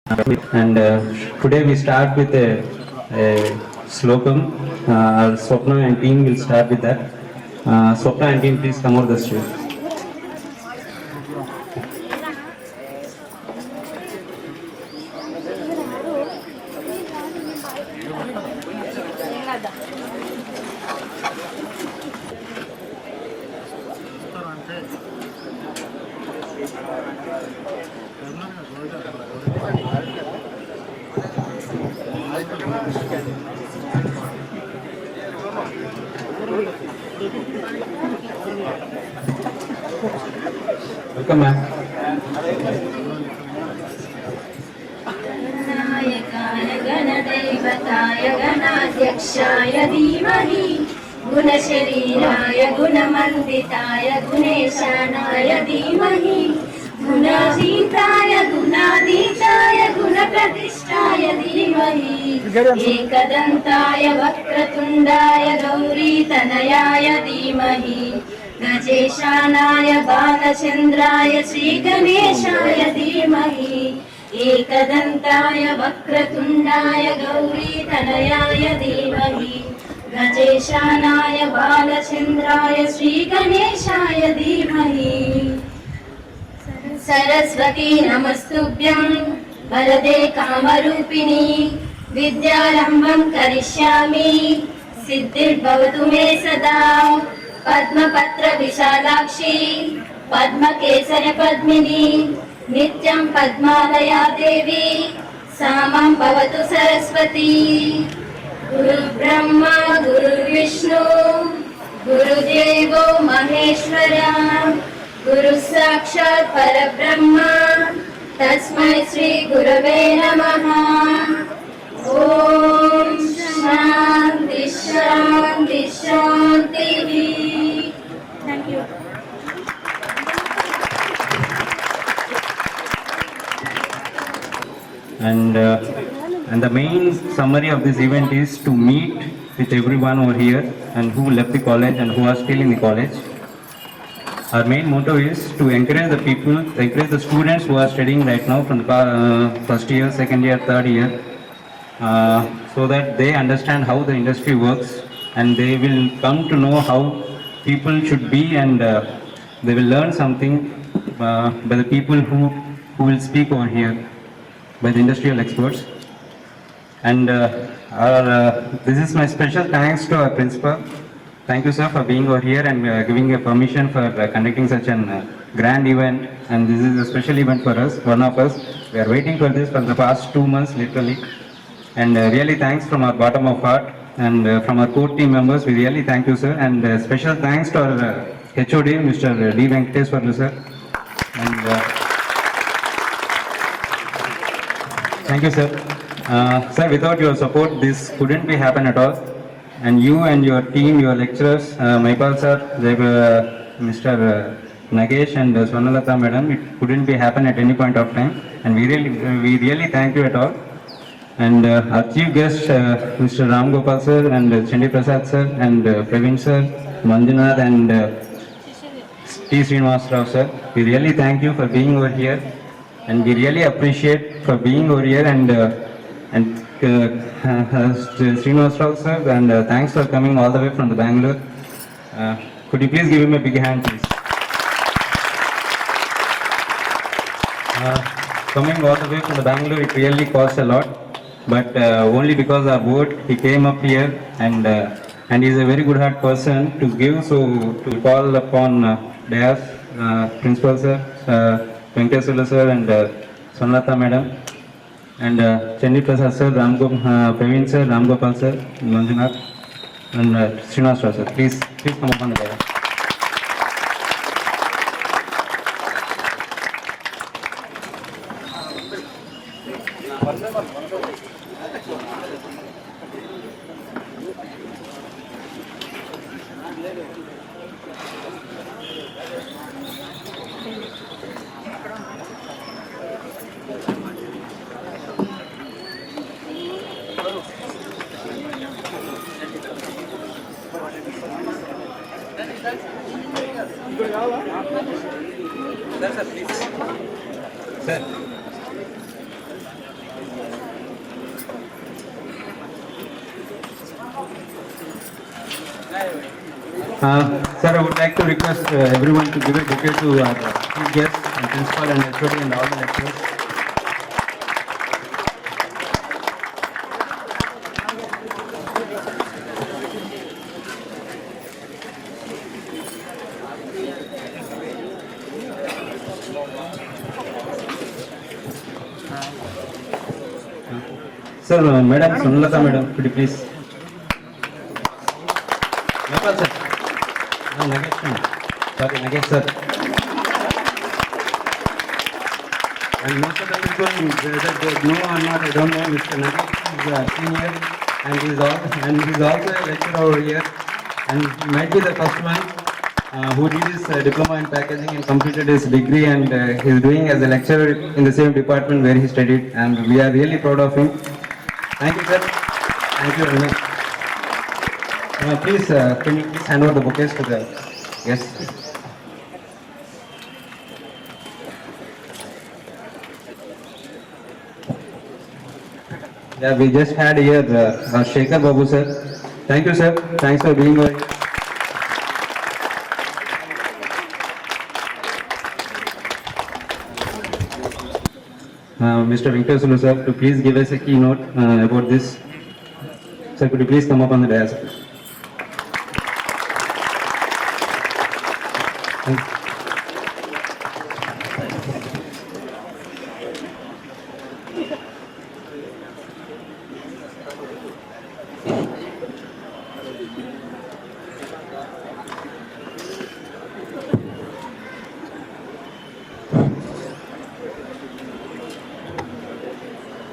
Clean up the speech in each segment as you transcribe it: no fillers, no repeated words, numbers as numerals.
And today we start with a slokam. Swapna and team will start with that. Swapna and team, please come over the stage. Welcome, ma'am. गणदैवताय गणाध्यक्षाय धीमहि गुणशरीराय गुणमण्डिताय गुणेशानाय धीमहि गुणातीताय गुणातीताय गुणप्रतिष्ठाय धीमहि एकदन्ताय वक्रतुण्डाय गौरीतनयाय धीमहि गजेशानाय बालचन्द्राय श्रीगणेशाय धीमहि एकदन्ताय वक्रतुण्डाय गौरीतनयाय धीमहि गजेशानाय बालचन्द्राय श्रीगणेशाय धीमहि सरस्वती नमस्तुभ्यं वरदे कामरूपिणी विद्यारम्भं करिष्यामि सिद्धिर्भवतु मे सदा पद्मपत्र विशालाक्षी पद्मकेसर पद्मिनी नित्यं पद्मालया देवी सामं भवतु सरस्वती गुरुर्ब्रह्मा गुरुर्विष्णु गुरुदेवो महेश्वरा गुरु साक्षात् परब्रह्म तस्मै श्री गुरवे नमः ओम शांति शांति शांति। Thank you. And the main summary of this event is to meet with everyone over here and who left the college and who are still in the college. Our main motto is to encourage the people, encourage the students who are studying right now from the first year, second year, third year, so that they understand how the industry works and they will come to know how people should be, and they will learn something by the people who will speak over here, by the industrial experts. And this is my special thanks to our principal. Thank you, sir, for being over here and giving a permission for conducting such a grand event. And this is a special event for us, one of us. We are waiting for this for the past 2 months, literally. And really thanks from our bottom of heart. And from our core team members, we really thank you, sir. And special thanks to our HOD, Mr. D. Venkateswarlu, sir. And thank you, sir. Sir, without your support, this couldn't be happen at all. And you and your team, your lecturers, Maipal sir, Mr. Nagesh and Swarnalata madam, it couldn't be happen at any point of time. And we really thank you at all. And our chief guest, Mr. Ram Gopal sir and Chandi Prasad sir and Praveen sir, Manjunath and T. Srinivas Rao sir, we really thank you for being over here. And we really appreciate for being over here, and Srinivas Rao sir, and thanks for coming all the way from the Bangalore. Could you please give him a big hand, please? Coming all the way from the Bangalore, it really costs a lot, but only because our board, he came up here, and he's a very good heart person to give, so to call upon Dayas, Principal sir, Venkateswarlu sir and Swarnalata madam, and Chandi Prasad sir, Praveen sir, Ram Gopal sir, Manjunath and Srinivas Rao sir. Please come up on the dais. Sir, please. Sir. Sir, I would like to request everyone to give a bouquet to our chief guests and principal and HOD and all the lecturers. Sir, Madam Sunlata Madam, could you please? Nepal sir. No, Nagesh madam. Sorry, Nagesh sir. And most of the people that they know or not, I don't know, Mr. Nagesh is a senior and he's also a lecturer over here and he might be the first one who did his diploma in packaging and completed his degree and he's doing as a lecturer in the same department where he studied and we are really proud of him. Thank you sir. Thank you very much. Please, can you please hand over the bouquets to the guests? Yeah, we just had here Shekhar Babu sir. Thank you sir. Thanks for being here. Mr. Venkateswara sir, to please give us a keynote about this. Sir, could you please come up on the dais?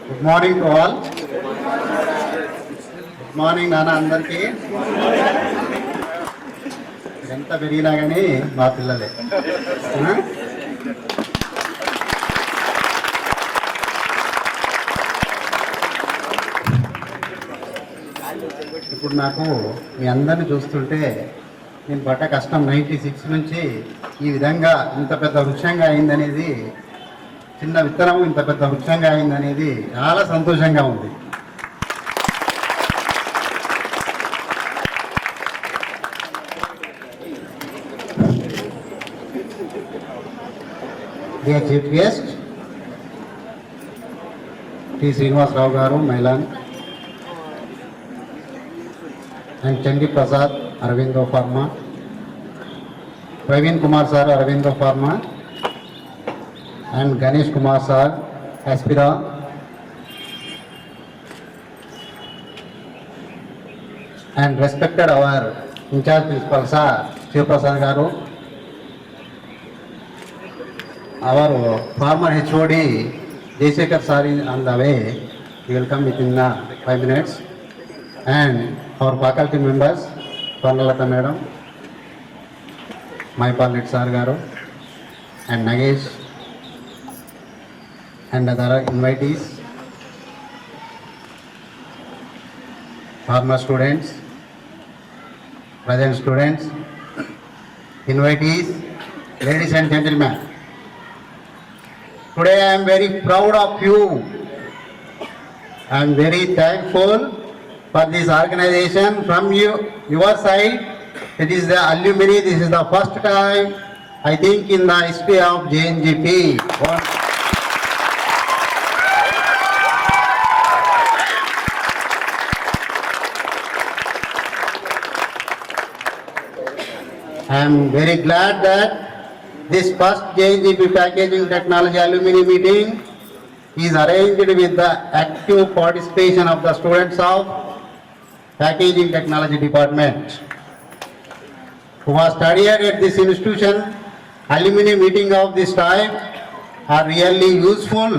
Good morning to all. Good morning నాన్న అందరికీ. ఎంత పెరిగినా కానీ మా పిల్లలే. ఇప్పుడు నాకు మీ అందరిని చూస్తుంటే నేను పడ్డ కష్టం 96 నుంచి ఈ విధంగా ఇంత పెద్ద వృక్షంగా అయిందనేది, చిన్న విత్తనం ఇంత పెద్ద వృక్షంగా అయిందనేది చాలా సంతోషంగా ఉంది. Dear Chief Guest, T. Srinivasrao Garu, Mailan, and Chandi Prasad, Aravindo Pharma, Praveen Kumar Sir, Aravindo Pharma, and Ganesh Kumar Sir, Aspira, and respected our in-charge principal Sir, Shiv Prasad Garu, our former HOD, Jaishekhar Sir is on the way, he will come within 5 minutes, and our faculty members, Swarnalata Madam, Maipal Sir Garu, and Nagesh, and other invitees, former students, present students, invitees, ladies and gentlemen. Today I am very proud of you. I am very thankful for this organization from your side. It is the alumni. This is the first time I think in the history of JNGP. I am very glad that this first JNGP Packaging Technology Alumni Meeting is arranged with the active participation of the students of Packaging Technology Department who are studied at this institution. Alumni meeting of this type are really useful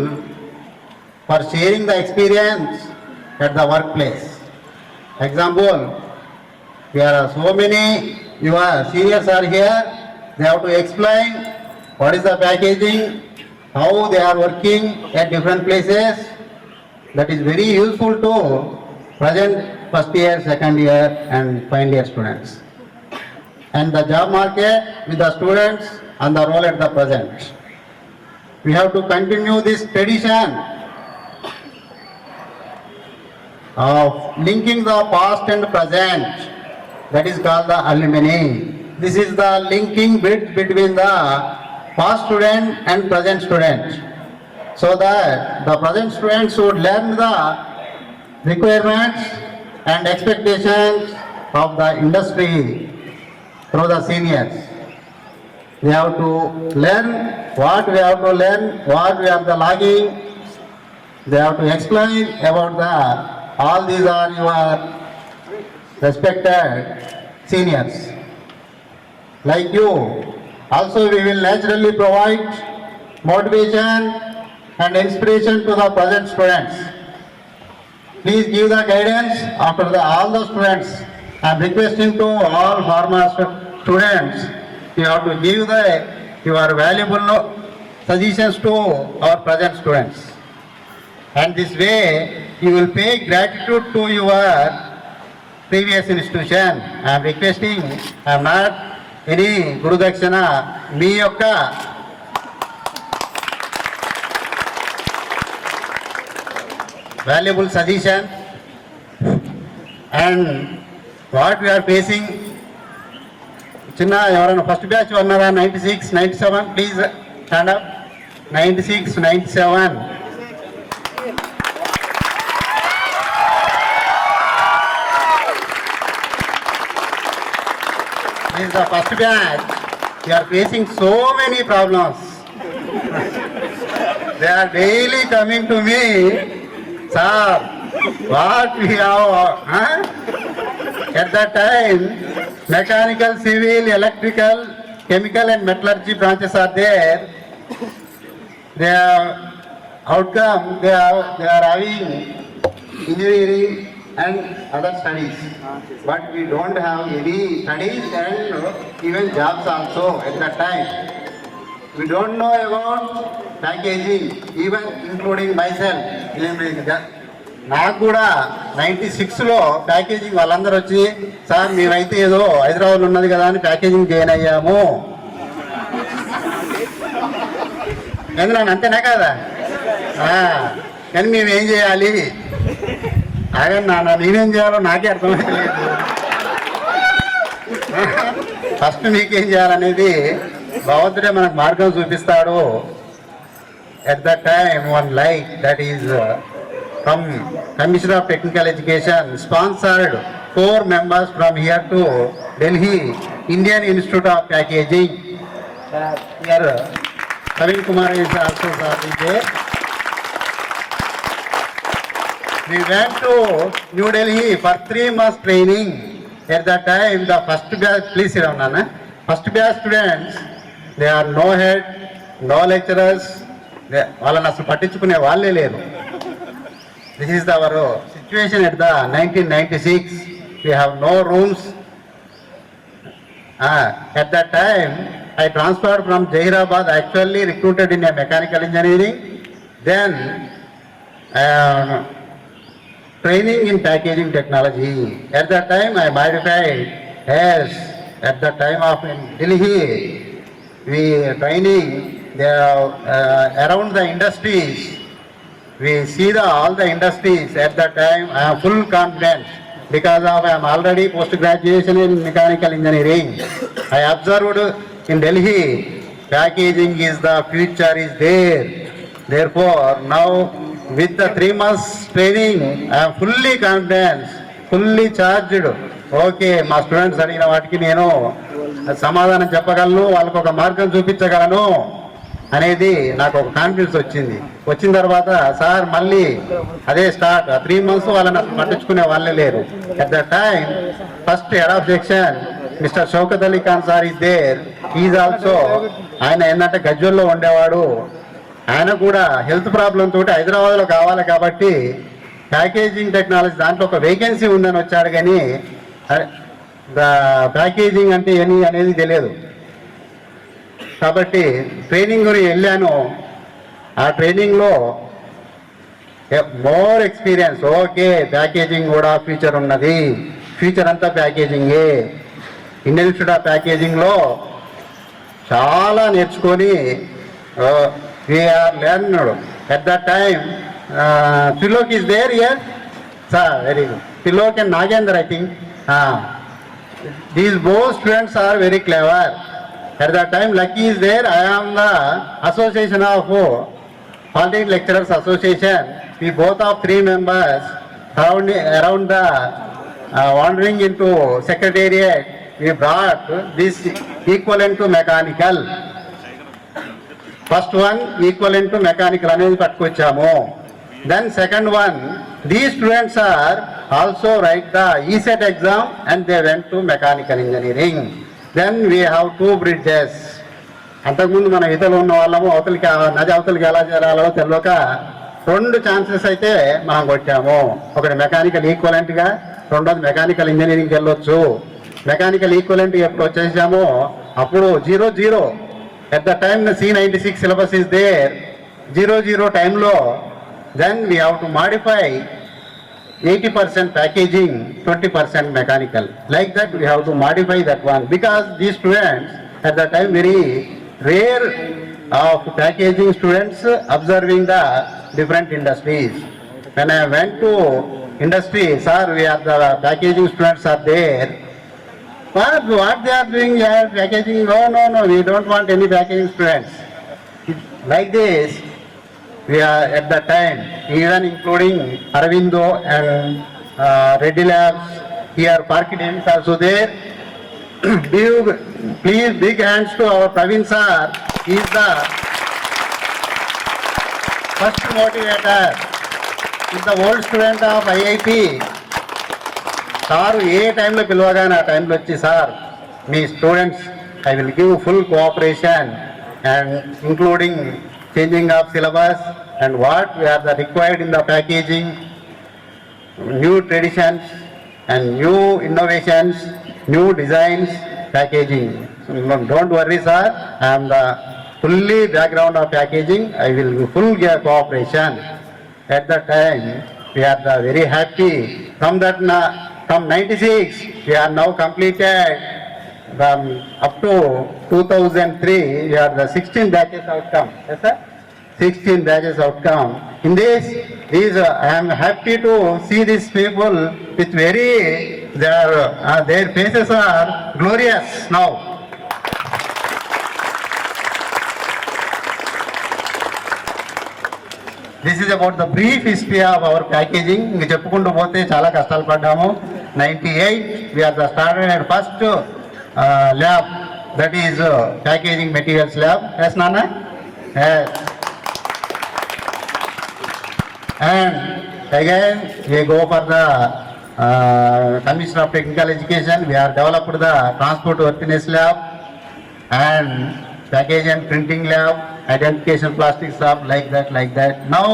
for sharing the experience at the workplace. Example, there are so many your seniors are here. They have to explain what is the packaging, how they are working at different places. That is very useful to present first year, second year and final year students. And the job market with the students on the role at the present. We have to continue this tradition of linking the past and present that is called the alumni. This is the linking bridge between the past student and present student, so that the present students should learn the requirements and expectations of the industry through the seniors. We have to learn what we have to learn, what we are the lagging. They have to explain about the, all these are your respected seniors. Like you, also we will naturally provide motivation and inspiration to the present students. Please give the guidance after all the students. I am requesting to all former students, you have to give your valuable suggestions to our present students. And this way, you will pay gratitude to your previous institution. I am requesting, I am not any Guru Dakshana, మీ యొక్క valuable suggestion and what we are facing. చిన్న ఎవరైనా first batch ఉన్నారా? 96, 97, please stand up. 96, 97. This is the first batch. We are facing so many problems. They are daily coming to me, sir, what we have, At that time, mechanical, civil, electrical, chemical and metallurgy branches are there. Their outcome, they are having engineering and other studies. But we don't have any studies and even jobs also at that time. We don't know about packaging, even including myself. నాకు కూడా 96లో packaging వాళ్ళందరూ వచ్చి, sir మేమైతే ఏదో హైదరాబాద్ ఉన్నది కదా అని packaging join అయ్యాము. ఎందులో అంతేనా కదా? కానీ మేమేం చేయాలి? ఆగండి నాన్న, నేనేం చేయాలో నాకే అర్థమవుతలేదు. ఫస్ట్ మీకేం చేయాలనేది భగవంతుడే మనకు మార్గం చూపిస్తాడు. At the time one like that is from Commissioner of Technical Education sponsored 4 members from here to Delhi Indian Institute of Packaging. Here Praveen Kumar is also there. We went to New Delhi for 3 months training. At that time the first batch, please sit down, Nana. First batch students, they are no head, no lecturers. వాళ్ళని అసలు పట్టించుకునే వాళ్ళే లేరు. This is our situation at the 1996. We have no rooms. At that time, I transferred from Jahirabad, actually recruited in a mechanical engineering. Then training in packaging technology. At that time, I modified. Yes, at the time of in Delhi, we training around the industries. We see all the industries. At that time, I am full confident because I am already post-graduation in mechanical engineering. I observed in Delhi, packaging is the future is there. Therefore, now with the 3 months training, I am fully confident, fully charged. Okay, మా students అడిగిన వాటికి నేను సమాధానం చెప్పగలను, వాళ్ళకు ఒక మార్గం చూపించగలను అనేది నాకు ఒక కాన్ఫిడెన్స్ వచ్చింది. వచ్చిన తర్వాత సార్ మళ్ళీ అదే స్టార్ట్. 3 months వాళ్ళని పట్టించుకునే వాళ్ళే లేరు. At the time first head of section mister Shaukat Ali Khan sir is there. Is also, ఆయన ఏంటంటే గజ్వల్లో ఉండేవాడు. ఆయన కూడా హెల్త్ ప్రాబ్లం తోటి హైదరాబాద్లో కావాలి కాబట్టి ప్యాకేజింగ్ టెక్నాలజీ దాంట్లో ఒక వేకెన్సీ ఉందని వచ్చాడు. కానీ ప్యాకేజింగ్ అంటే ఏమి అనేది తెలియదు. కాబట్టి ట్రైనింగ్ గురించి వెళ్ళాను. ఆ ట్రైనింగ్లో మోర్ ఎక్స్పీరియన్స్. ఓకే, ప్యాకేజింగ్ కూడా ఫ్యూచర్ ఉన్నది, ఫ్యూచర్ అంతా ప్యాకేజింగే. ఇండియన్ ఇన్స్టిట్యూట్ ఆఫ్ ప్యాకేజింగ్లో చాలా నేర్చుకొని we are learned. At the time Trilok is there year sir. Very good. Trilok and Nagender I think. these both students are very clever. At that time, Lucky is there. I am the association of Polytechnic Lecturers Association. We both of three members around the wandering into secretariat. We brought this equivalent to mechanical. First one equivalent to mechanical అనేది పట్టుకొచ్చాము. Then second one, these students are also write the ECET exam and they went to mechanical engineering. Then we have two bridges. అంతకుముందు మనం ఈతలో ఉన్న వాళ్ళము అవతలికి నది అవతలికి ఎలా చేరాలో తెలియక రెండు ఛాన్సెస్ అయితే మనం కొట్టాము. ఒకటి మెకానికల్ ఈక్వలెంట్గా, రెండోది మెకానికల్ ఇంజనీరింగ్కి వెళ్ళొచ్చు. మెకానికల్ ఈక్వలెంట్ ఎప్పుడు వచ్చేసామో అప్పుడు 0-0. At the time the C96 syllabus is there, 0-0 time law, then we have to modify 80% packaging, 20% mechanical. Like that we have to modify that one because these students at that time very rare of packaging students observing the different industries. When I went to industry, sir, we are the packaging students are there. What they are doing here, packaging? No, we don't want any packaging students. Like this, we are at that time, even including Aravindo and Reddy Labs, here Parkidins also there. Please big hands to our Praveen sir. He is the first motivator. He is the old student of IIT. Sir ఏ టైంలో పిలవగానే ఆ టైంలో వచ్చి sir మీ students I will give full cooperation and including changing of syllabus and what we are the required in the packaging, new traditions and new innovations, new designs, packaging. Don't worry sir, I'm the fully background of packaging. I will give full cooperation. At that time, we are the very happy. From 96, we are now completed. From up to 2003, we are the 16 batches outcome. Yes, sir? 16 batches outcome. In this, I am happy to see these people with their faces are glorious now. This is about the brief history of our packaging. ఇంక చెప్పుకుంటూ పోతే చాలా కష్టాలు పడ్డాము. 98 we are the started at first lab, that is packaging materials lab. Yes, Nana? Yes. And again we go for the Commission of Technical Education. We are developed the transport worthiness lab and packaging and printing lab, identification plastics lab, like that. Now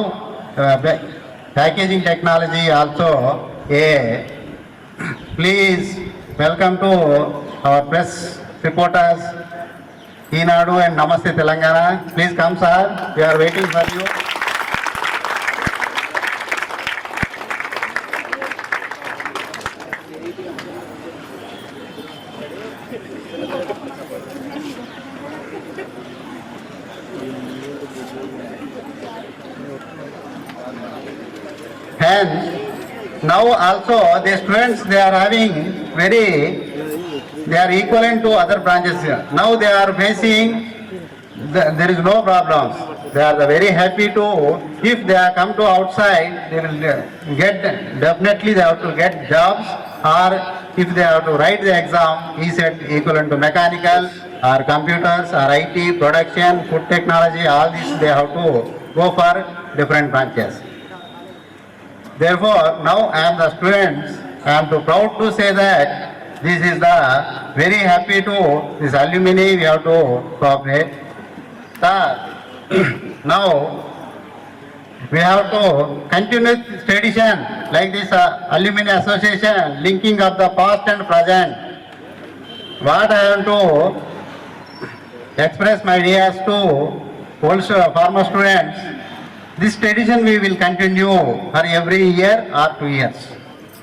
packaging technology also. Please welcome to our press reporters Eenadu and Namaste Telangana. Please come, sir, we are waiting for you. And now also the students, they are having they are equivalent to other branches here. Now they are facing, there is no problems. They are very happy to, if they are come to outside, they will definitely they have to get jobs, or if they have to write the exam, he said equivalent to mechanical or computers or IT, production, food technology, all this they have to go for different branches. Therefore, now I am the students, I am too proud to say that this is the very happy to this alumni we have to cooperate. Now we have to continue this tradition like this alumni association, linking of the past and present. What I want to express my ideas to also former students. This tradition we will continue for every year or 2 years,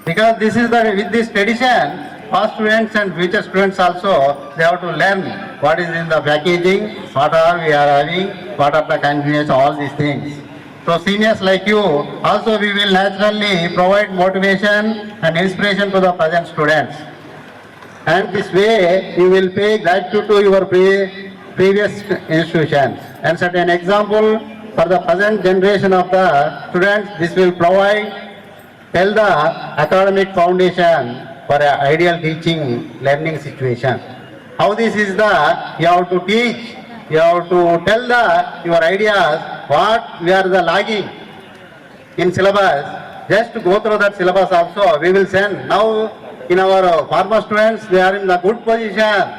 because this is with this tradition, past students and future students also, they have to learn what is in the packaging, what are we are having, what are the continuous, all these things. So seniors like you also, we will naturally provide motivation and inspiration to the present students. And this way you will pay gratitude to your previous institutions. And set an example for the present generation of the students. This will tell the academic foundation for an ideal teaching learning situation. How this is you have to teach, you have to tell your ideas, what we are the lagging in syllabus. Just to go through that syllabus also, we will send. Now in our former students, they are in the good position.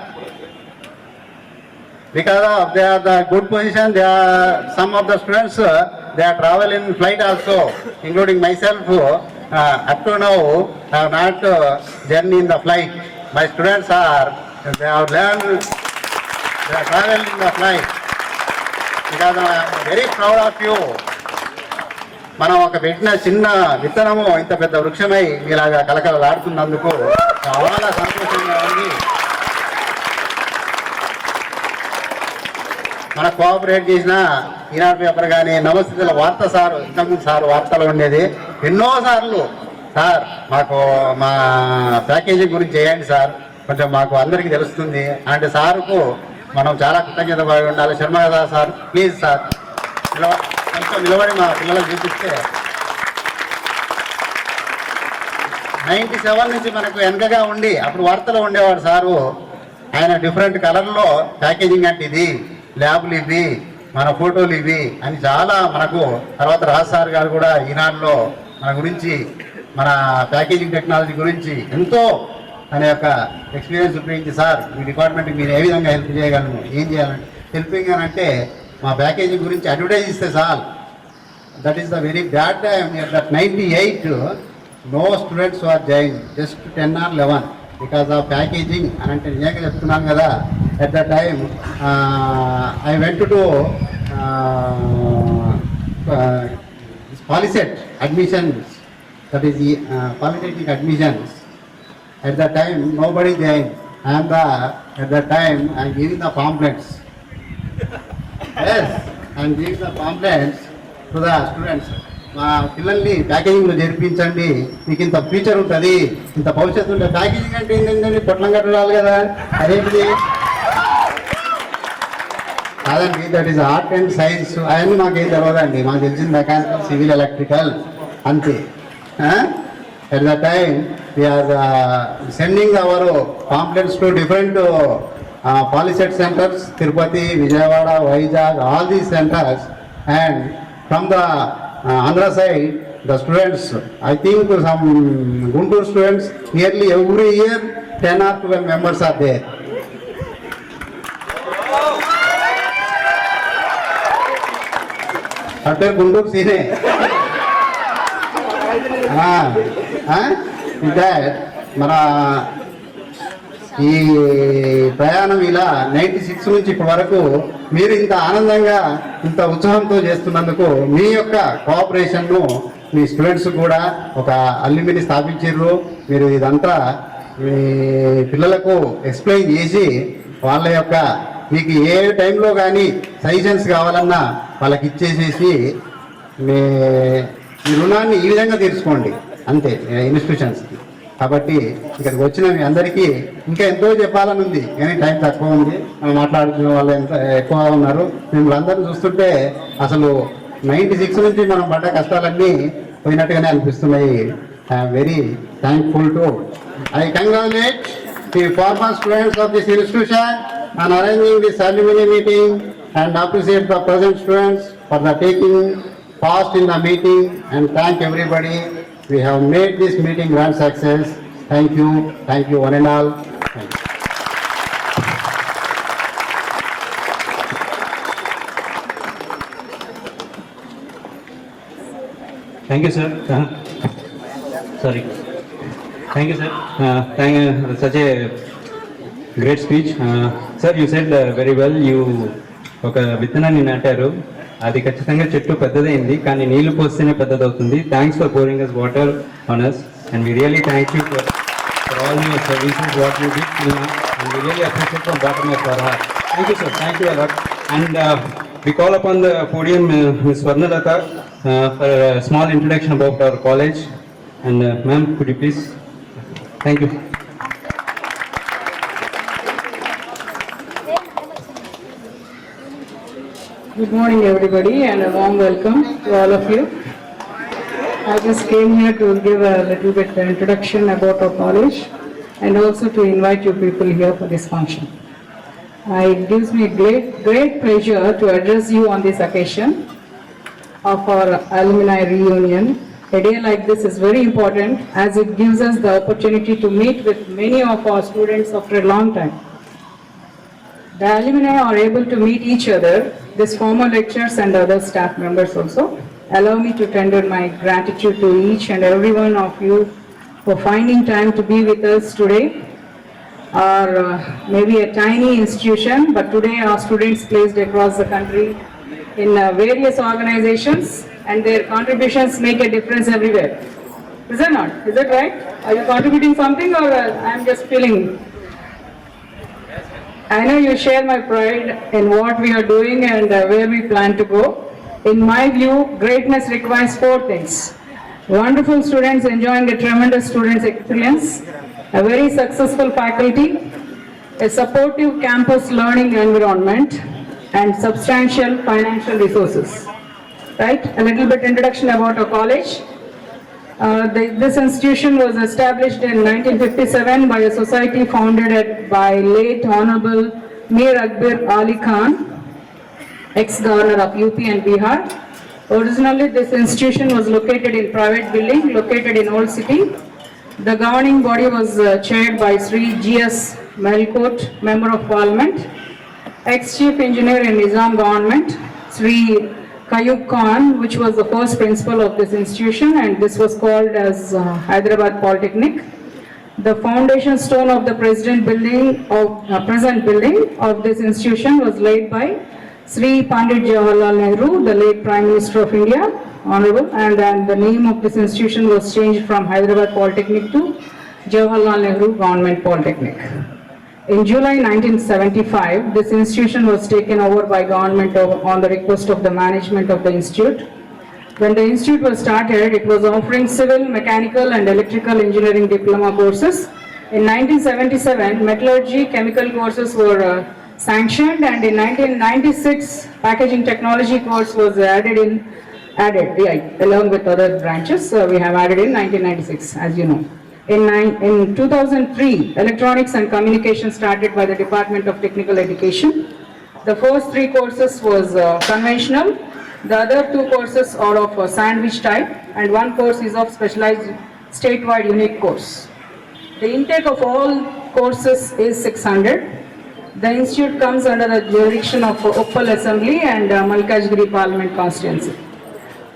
Because of they are the good position, they are some of the students, they are travel in flight also, including myself. Up to now, I have not journey in the flight. My students they have learned, they are traveling in the flight. Because I am very proud of you. మనం ఒక పెట్టిన చిన్న విత్తనము ఇంత పెద్ద వృక్షమై ఇలాగా కలకలలాడుతున్నందుకు చాలా సంతోషంగా ఉంది. మన కోఆపరేట్ చేసిన ఈనాడు పేపర్ కానీ నమస్తే వార్త సార్, ఇంతకుముందు సార్ వార్తలు ఉండేది ఎన్నోసార్లు, సార్ మాకు మా ప్యాకేజీ గురించి చేయండి సార్, కొంచెం మాకు అందరికీ తెలుస్తుంది అంటే సార్కు మనం చాలా కృతజ్ఞత పడి ఉండాలి. శర్మ కదా సార్, ప్లీజ్ సార్ కొంచెం నిలబడి మా పిల్లలకు చూపిస్తే. 97 నుంచి మనకు వెనకగా ఉండి అప్పుడు వార్తలో ఉండేవాడు సారు. ఆయన డిఫరెంట్ కలర్లో ప్యాకేజింగ్ అంటే ఇది, ల్యాబ్లు ఇవి, మన ఫోటోలు ఇవి అని చాలా మనకు. తర్వాత రాజ్ సార్ గారు కూడా ఈనాడులో మన గురించి, మన ప్యాకేజింగ్ టెక్నాలజీ గురించి ఎంతో అనే యొక్క ఎక్స్పీరియన్స్ ఉపయోగించి, సార్ మీ డిపార్ట్మెంట్కి మీరు ఏ విధంగా హెల్ప్ చేయగలను, ఏం చేయాలంటే హెల్పింగ్ అని అంటే మా ప్యాకేజింగ్ గురించి అడ్వర్టైజ్ ఇస్తే sir. That is the very bad time. That 98 no students are join, just 10 or 11 because of packaging అని అంటే నిజంగా చెప్తున్నాను కదా. At the time I went to POLYCET admissions, that is polytechnic admissions. At that time, nobody joined. At that time, I am giving the pamphlets. Yes, I am giving the pamphlets to the students. మా పిల్లల్ని ప్యాకేజింగ్లో జరిపించండి, మీకు ఇంత future ఉంటుంది, ఇంత భవిష్యత్తు ఉంటుంది. Packaging అంటే ఏంటంటే పొట్లం కట్టడాలి కదా, అదేంటిది కాదండి. That is art and science. అవన్నీ మాకేం తెలియదండి, మాకు తెలిసింది మెకానికల్, సివిల్, ఎలక్ట్రికల్ అంతే. At that time, we are sending our pamphlets to different polyset centers, Tirupati, Vijayawada, Vizag, all these centers. And from the Andhra side, the students, I think some Guntur students, nearly every year 10 or 12 members are there. After Guntur Sine. మన ఈ ప్రయాణం ఇలా 96 నుంచి ఇప్పటి వరకు మీరు ఇంత ఆనందంగా, ఇంత ఉత్సాహంతో చేస్తున్నందుకు మీ యొక్క కోఆపరేషన్ను మీ స్టూడెంట్స్ కూడా ఒక అల్యూమిని స్థాపించారు. మీరు ఇదంతా మీ పిల్లలకు ఎక్స్ప్లెయిన్ చేసి వాళ్ళ యొక్క మీకు ఏ టైంలో కానీ సజెషన్స్ కావాలన్నా వాళ్ళకి ఇచ్చేసేసి మీ రుణాన్ని ఈ విధంగా తీర్చుకోండి అంతే ఇన్స్టిట్యూషన్స్కి. కాబట్టి ఇక్కడికి వచ్చిన మీ అందరికీ ఇంకా ఎంతో చెప్పాలని ఉంది, కానీ టైం తక్కువ ఉంది. మనం మాట్లాడుకునే వాళ్ళు ఎంత ఎక్కువ ఉన్నారు. మిమ్మల్ని అందరినీ చూస్తుంటే అసలు 96 నుంచి మనం పడ్డ కష్టాలన్నీ పోయినట్టుగానే అనిపిస్తున్నాయి. I'm very thankful to I congratulate the former students of this institution on arranging this alumni meeting and appreciate the present students for the taking part in the meeting and thank everybody. We have made this meeting grand success. Thank you one and all. Thank you, sir. Sorry. Thank you, sir. Thank you. Such a great speech. Sir, you said very well. You ఒక విత్తనాన్ని నాటారు, అది ఖచ్చితంగా చెట్టు పెద్దదైంది, కానీ నీళ్లు పోస్తేనే పెద్దదవుతుంది. Thanks for pouring us water on us and we really thank you for all your services what you did till now, and we really appreciate from bottom of our heart. Thank you, sir. Thank you a lot. And we call upon the podium Ms. Swarnalatha for a small introduction about our college. And ma'am, could you please? Thank you. Good morning, everybody, and a warm welcome to all of you. I just came here to give a little bit introduction about our college and also to invite you people here for this function. It gives me great pleasure to address you on this occasion of our alumni reunion. A day like this is very important as it gives us the opportunity to meet with many of our students after a long time. The alumni are able to meet each other, these former lecturers and other staff members also. Allow me to tender my gratitude to each and every one of you for finding time to be with us today. Maybe a tiny institution, but today our students placed across the country in various organizations and their contributions make a difference everywhere. Is that not? Is that right? Are you contributing something or I am just feeling? I know you share my pride in what we are doing and where we plan to go. In my view, greatness requires 4 things. Wonderful students enjoying a tremendous students' experience, a very successful faculty, a supportive campus learning environment, and substantial financial resources. Right? A little bit introduction about our college. This institution was established in 1957 by a society founded by late Honorable Mir Akbar Ali Khan, ex-governor of UP and Bihar. Originally, this institution was located in private building, located in Old City. The governing body was chaired by Sri G.S. Melkot, Member of Parliament, ex-chief engineer in Nizam government, Sri Kayub Khan, which was the first principal of this institution, and this was called as Hyderabad Polytechnic. The foundation stone of the present building of this institution was laid by Sri Pandit Jawaharlal Nehru, the late Prime Minister of India, Honorable, and then the name of this institution was changed from Hyderabad Polytechnic to Jawaharlal Nehru Government Polytechnic. In July 1975, this institution was taken over by government on the request of the management of the institute. When the institute was started, it was offering civil, mechanical and electrical engineering diploma courses. In 1977, metallurgy, chemical courses were sanctioned, and in 1996, packaging technology course was added along with other branches. We have added in 1996, as you know. In 2003, electronics and communication started by the Department of Technical Education. The first 3 courses was conventional. The other 2 courses are of a sandwich type, and 1 course is of specialized statewide unique course. The intake of all courses is 600. The institute comes under the jurisdiction of Uppal Assembly and Malkajgiri Parliament Constituency.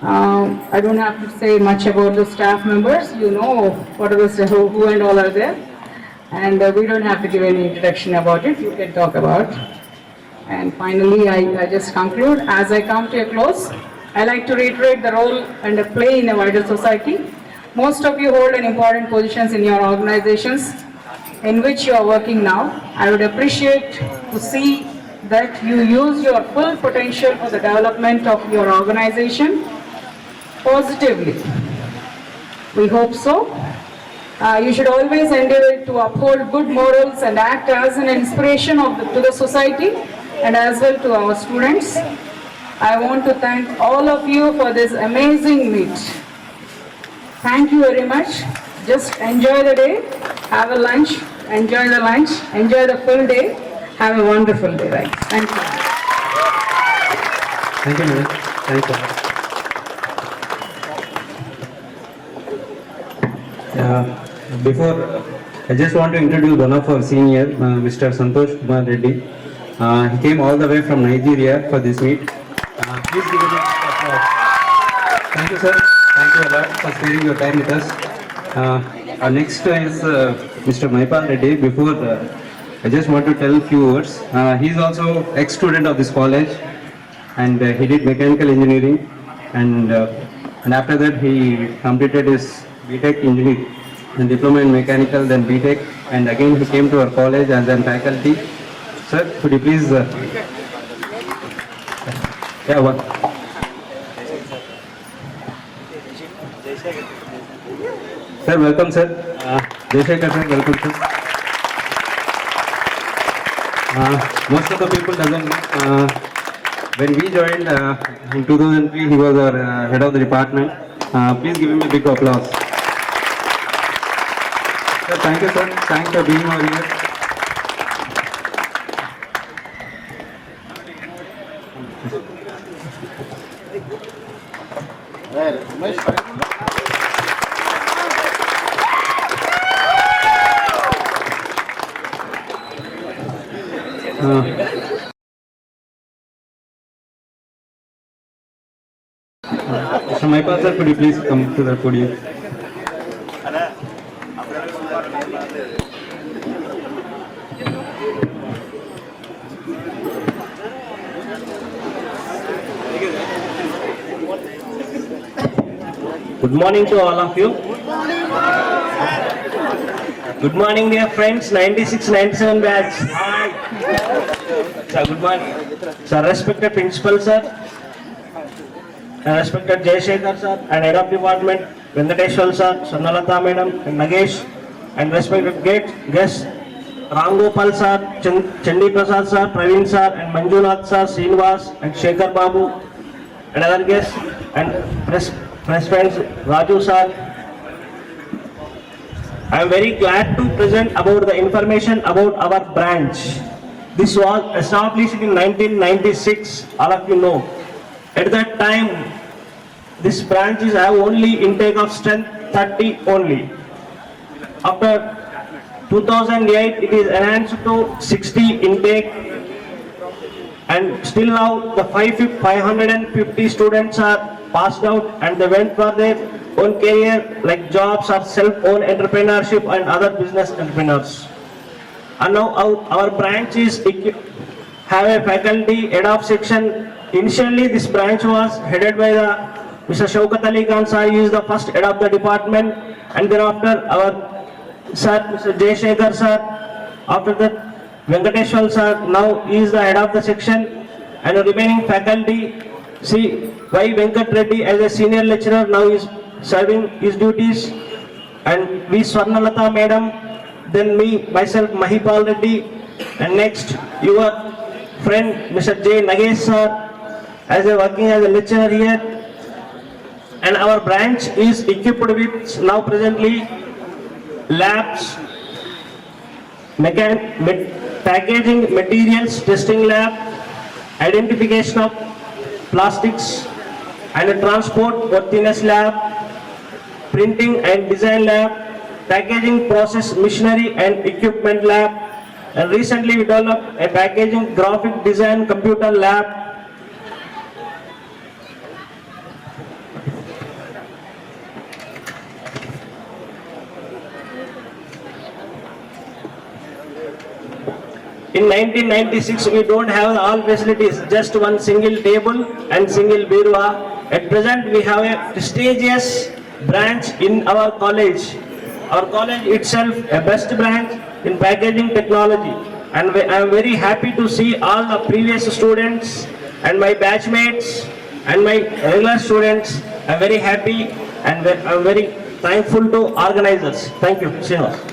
I don't have to say much about the staff members. You know what are the who and all are there, and we don't have to give any introduction about it. You can talk about. And finally, I just conclude. As I come to a close, I like to reiterate the role and the play in a wider society. Most of you hold an important positions in your organizations in which you are working now. I would appreciate to see that you use your full potential for the development of your organization positively. We hope so. You should always endeavor to uphold good morals and act as an inspiration to the society and as well to our students. I want to thank all of you for this amazing meet. Thank you very much. Just enjoy the day, have a lunch, enjoy the lunch, enjoy the full day, have a wonderful day. Right? Thank you. Thank you, madam. Thank you. Before, I just want to introduce one of our senior, Mr. Santosh Kumar Reddy. He came all the way from Nigeria for this meet. Please give him a applause. Thank you, sir. Thank you a lot for spending your time with us. Our next is Mr. Maipal Reddy. Before, I just want to tell a few words. He is also ex-student of this college, and he did mechanical engineering, and after that he completed his BTech engineering and diploma in mechanical, then BTech, and again he came to our college as a faculty. Sir, could you please? One. Sir, welcome, sir. Jaishankar, sir, welcome, sir. Most of the people doesn't know. When we joined in 2003, he was our head of the department. Please give him a big applause. Sir, thank you, sir. Thanks for being over here. Mr. Maipal sir, could you please come to the podium? Good morning to all of you. Good morning, dear friends. 96-97 batch. Hi. Sir, good morning. Sir, respected principal sir, and respected Jay Shekhar sir, and head of department Venkateshwar sir, Swarnalata madam, and Nagesh, and respected guests Ram Gopal sir, Chandi Prasad sir, Praveen sir, and Manjunath sir, Srinivas, and Shekhar Babu, and other guests, and press friends Raju sir. I am very glad to present about the information about our branch. This was established in 1996, all of you know. At that time, this branch is have only intake of strength 30 only. After 2008, it is enhanced to 60 intake, and still now the 550 students are passed out and they went for their own career like jobs or self-owned entrepreneurship and other business entrepreneurs. And now our branch is have a faculty head of section. Initially this branch was headed by the Mr. Shaukat Ali Khan sir. He is the first head of the department, and thereafter our sir Mr. Jay Shekhar sir. After that Venkateshwar sir, now he is the head of the section, and the remaining faculty, see Y. Venkat Reddy as a senior lecturer now is serving his duties, and V. Swarnalata madam, then me, myself Mahipal Reddy, and next your friend Mr. J. Nagesh sir as a working as a lecturer here. And our branch is equipped with now presently labs, packaging materials testing lab, identification of plastics, and a transport worthiness lab, printing and design lab, packaging process machinery and equipment lab, and recently we developed a packaging graphic design computer lab. In 1996, we don't have all facilities, just one single table and single birwa. At present, we have a prestigious branch in our college. Our college itself, a best branch in packaging technology. And I am very happy to see all the previous students and my batchmates and my regular students. I am very happy and I am very thankful to organizers. Thank you. Srinivas.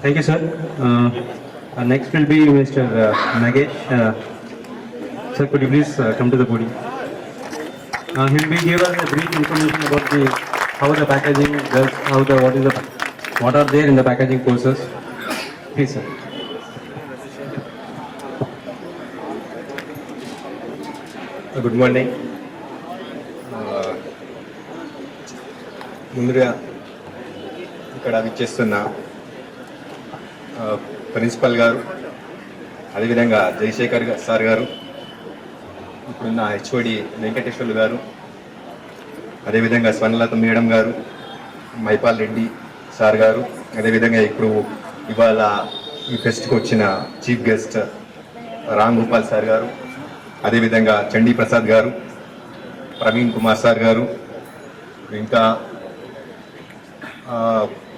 Thank you, sir. Next will be Mr. Nagesh. Sir, could you please come to the podium? He will give us a brief information about how the packaging does, what are there in the packaging courses. Please, sir. Good morning. ముందుగా ఇక్కడ విచ్చేస్తున్న principal గారు, అదేవిధంగా Jayashekar sir గారు, ఇప్పుడున్న HOD Venkateswarlu గారు, అదేవిధంగా Swarnalatha madam గారు, Mypal Reddy sir గారు, అదేవిధంగా ఇప్పుడు ఇవాళ ఈ ఫెస్ట్కి వచ్చిన chief guest Ram Gopal sir గారు, అదేవిధంగా చండీ ప్రసాద్ గారు, ప్రవీణ్ కుమార్ సార్ గారు, ఇంకా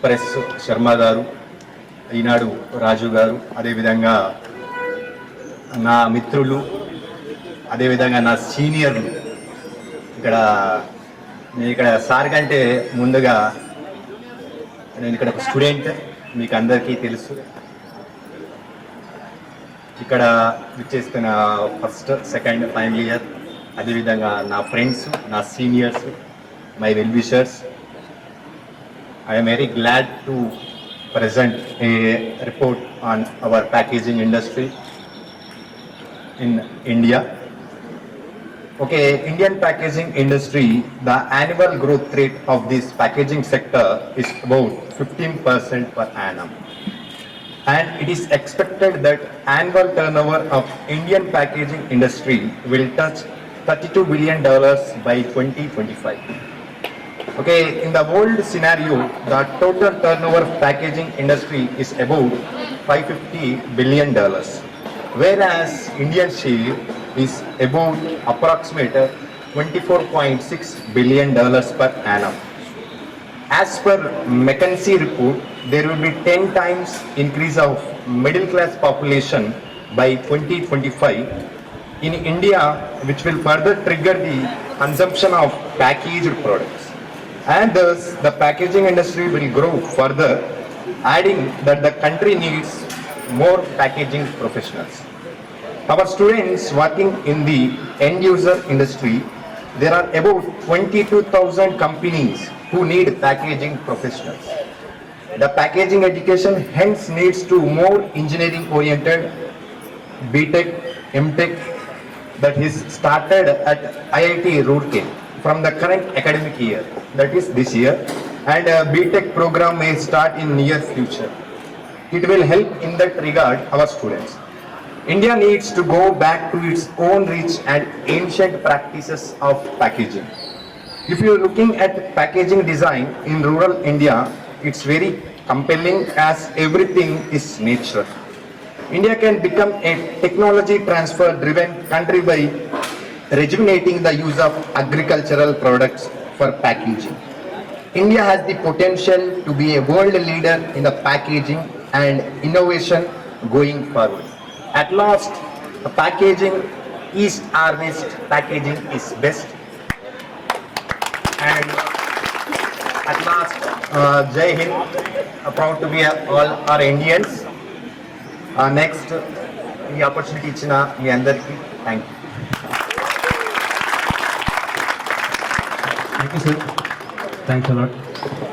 ప్రెస్ శర్మ గారు, ఈనాడు రాజు గారు, అదేవిధంగా నా మిత్రులు, అదేవిధంగా నా సీనియర్లు. నేను ఇక్కడ సార్ కంటే ముందుగా నేను ఇక్కడ ఒక స్టూడెంట్, మీకు అందరికీ తెలుసు. ఇక్కడ విచ్చేస్తున్న ఫస్ట్ సెకండ్ ఫైనల్ ఇయర్, అదేవిధంగా నా ఫ్రెండ్స్, నా seniors, my well wishers, I am very glad to present a report on our packaging industry in India. Okay, Indian packaging industry, the annual growth rate of this packaging sector is about 15% per annum. And it is expected that annual turnover of Indian packaging industry will touch $32 billion by 2025. Okay, in the world scenario, the total turnover of packaging industry is about $550 billion, whereas Indian share is about approximate $24.6 billion per annum. As per McKinsey report, there will be 10 times increase of middle class population by 2025 in India, which will further trigger the consumption of packaged products. And thus, the packaging industry will grow further, adding that the country needs more packaging professionals. Our students working in the end user industry, there are about 22,000 companies who need packaging professionals. The packaging education hence needs to more engineering oriented BTech, MTech that is started at IIT Roorkee from the current academic year, that is this year, and a BTech program may start in near future. It will help in that regard our students. India needs to go back to its own rich and ancient practices of packaging. If you are looking at packaging design in rural India, it's very compelling as everything is natural. India can become a technology transfer driven country by rejuvenating the use of agricultural products for packaging. India has the potential to be a world leader in the packaging and innovation going forward. At last, the packaging east or west packaging is best. And at last, Jai Hind, proud to be all our Indians. Next, the opportunity ichina mi andarki. Thank you. Thank you, sir. Thanks a lot.